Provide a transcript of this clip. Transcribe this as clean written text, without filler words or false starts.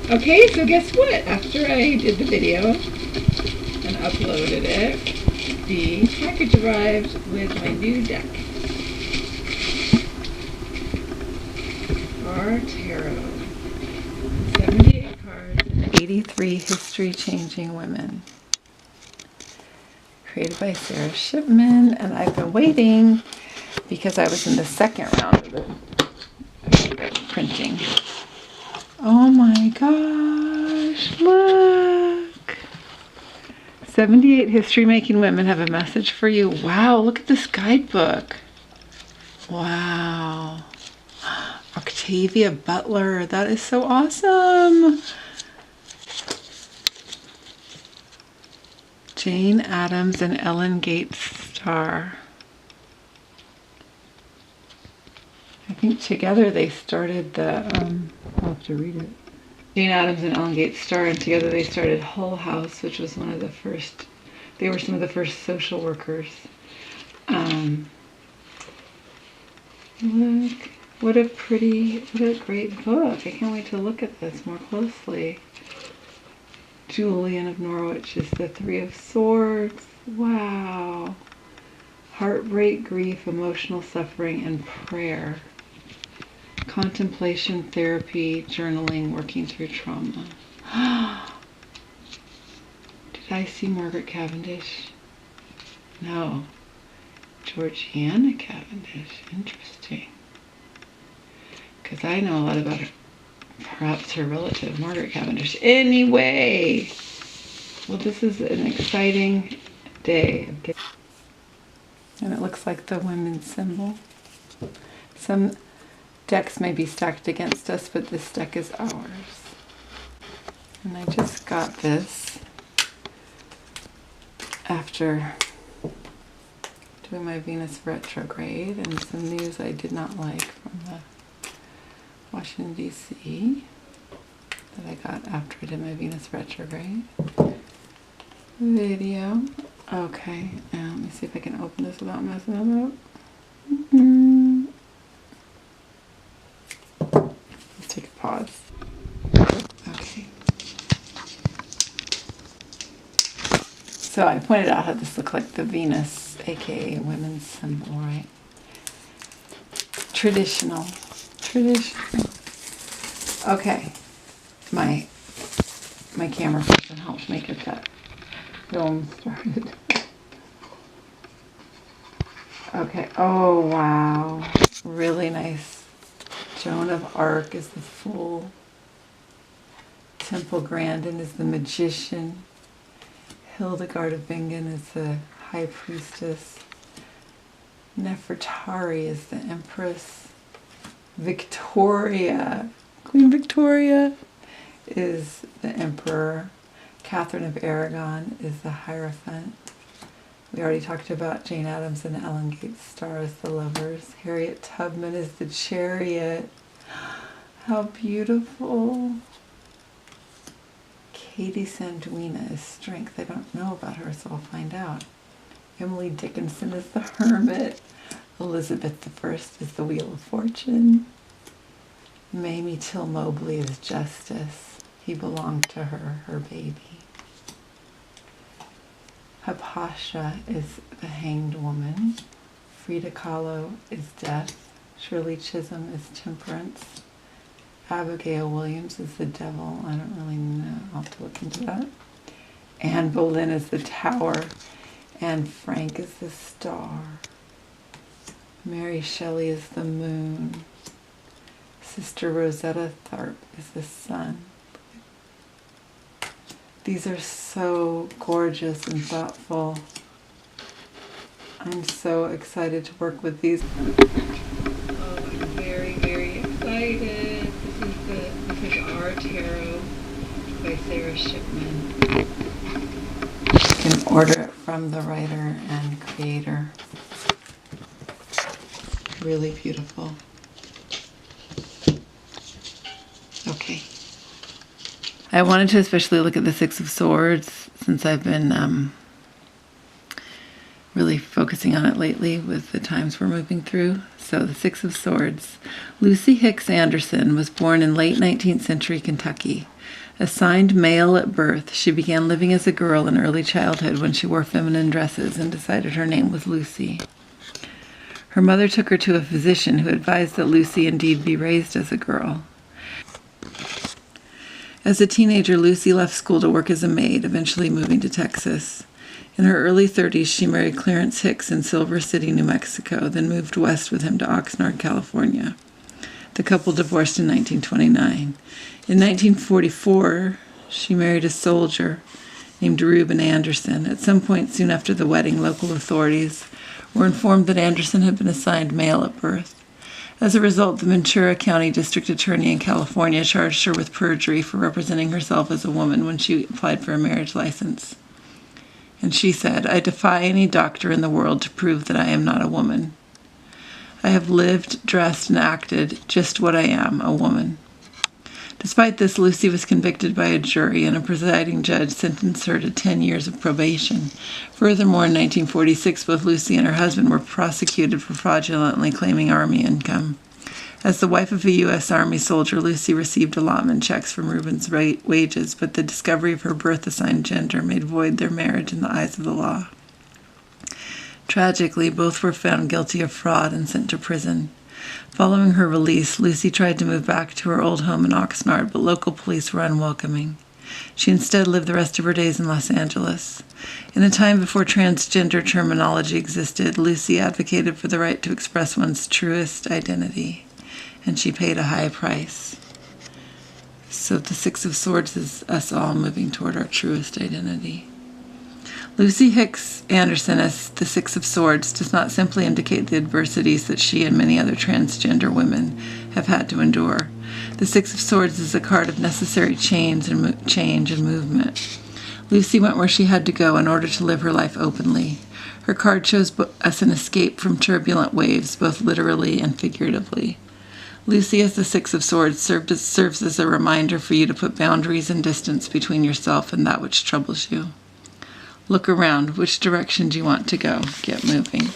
Okay, so guess what? After I did the video and uploaded it, the package arrived with my new deck. Our Tarot. 78 cards and 83 history-changing women. Created by Sarah Shipman, and I've been waiting because I was in the second round of the printing. Oh my gosh, look! 78 history-making women have a message for you. Wow, look at this guidebook. Wow. Octavia Butler, that is so awesome. Jane Addams and Ellen Gates Starr. I think together they started the, I'll have to read it. Jane Addams and Ellen Gates Starr, and together they started Hull House, which was one of the first, they were some of the first social workers. Look, what a great book. I can't wait to look at this more closely. Julian of Norwich is the Three of Swords. Wow. Heartbreak, grief, emotional suffering, and prayer. Contemplation, therapy, journaling, working through trauma. Did I see Margaret Cavendish? No. Georgiana Cavendish. Interesting. Because I know a lot about her. Perhaps her relative, Margaret Cavendish. Anyway, well, this is an exciting day. And it looks like the women's symbol. Some decks may be stacked against us, but this deck is ours. And I just got this after doing my Venus retrograde and some news I did not like from the Washington, D.C. that I got after I did my Venus retrograde video. Okay, now let me see if I can open this without messing it up. Let's take a pause. Okay. So I pointed out how this looked like the Venus, aka women's symbol, right? Traditional. Okay, my camera person helped me get that film started. Okay, oh wow, really nice. Joan of Arc is the Fool. Temple Grandin is the Magician. Hildegard of Bingen is the High Priestess. Nefertari is the Empress. Victoria, Queen Victoria is the Emperor. Catherine of Aragon is the Hierophant. We already talked about Jane Addams and Ellen Gates Starr as the Lovers. Harriet Tubman is the Chariot. How beautiful. Katie Sanduina is Strength. I don't know about her, so I'll find out. Emily Dickinson is the Hermit. Elizabeth I is the Wheel of Fortune. Mamie Till-Mobley is Justice. He belonged to her baby. Hypatia is the Hanged Woman. Frida Kahlo is Death. Shirley Chisholm is Temperance. Abigail Williams is the Devil. I don't really know. I'll have to look into that. Anne Boleyn is the Tower. Anne Frank is the Star. Mary Shelley is the Moon. Sister Rosetta Tharpe is the Sun. These are so gorgeous and thoughtful. I'm so excited to work with these. Oh, I'm very, very excited. This is Our Tarot by Sarah Shipman. You can order it from the writer and creator. Really beautiful. Okay. I wanted to especially look at the Six of Swords since I've been really focusing on it lately with the times we're moving through. So the Six of Swords. Lucy Hicks Anderson was born in late 19th century Kentucky. Assigned male at birth, she began living as a girl in early childhood when she wore feminine dresses and decided her name was Lucy. Her mother took her to a physician who advised that Lucy indeed be raised as a girl. As a teenager, Lucy left school to work as a maid, eventually moving to Texas. In her early 30s, she married Clarence Hicks in Silver City, New Mexico, then moved west with him to Oxnard, California. The couple divorced in 1929. In 1944, she married a soldier named Reuben Anderson. At some point soon after the wedding, local authorities were informed that Anderson had been assigned male at birth. As a result, the Ventura County District Attorney in California charged her with perjury for representing herself as a woman when she applied for a marriage license. And she said, "I defy any doctor in the world to prove that I am not a woman. I have lived, dressed, and acted just what I am, a woman." Despite this, Lucy was convicted by a jury, and a presiding judge sentenced her to 10 years of probation. Furthermore, in 1946, both Lucy and her husband were prosecuted for fraudulently claiming Army income. As the wife of a U.S. Army soldier, Lucy received allotment checks from Reuben's wages, but the discovery of her birth-assigned gender made void their marriage in the eyes of the law. Tragically, both were found guilty of fraud and sent to prison. Following her release, Lucy tried to move back to her old home in Oxnard, but local police were unwelcoming. She instead lived the rest of her days in Los Angeles. In a time before transgender terminology existed, Lucy advocated for the right to express one's truest identity, and she paid a high price. So the Six of Swords is us all moving toward our truest identity. Lucy Hicks Anderson as the Six of Swords does not simply indicate the adversities that she and many other transgender women have had to endure. The Six of Swords is a card of necessary change and movement. Lucy went where she had to go in order to live her life openly. Her card shows us an escape from turbulent waves, both literally and figuratively. Lucy as the Six of Swords serves as a reminder for you to put boundaries and distance between yourself and that which troubles you. Look around. Which direction do you want to go? Get moving.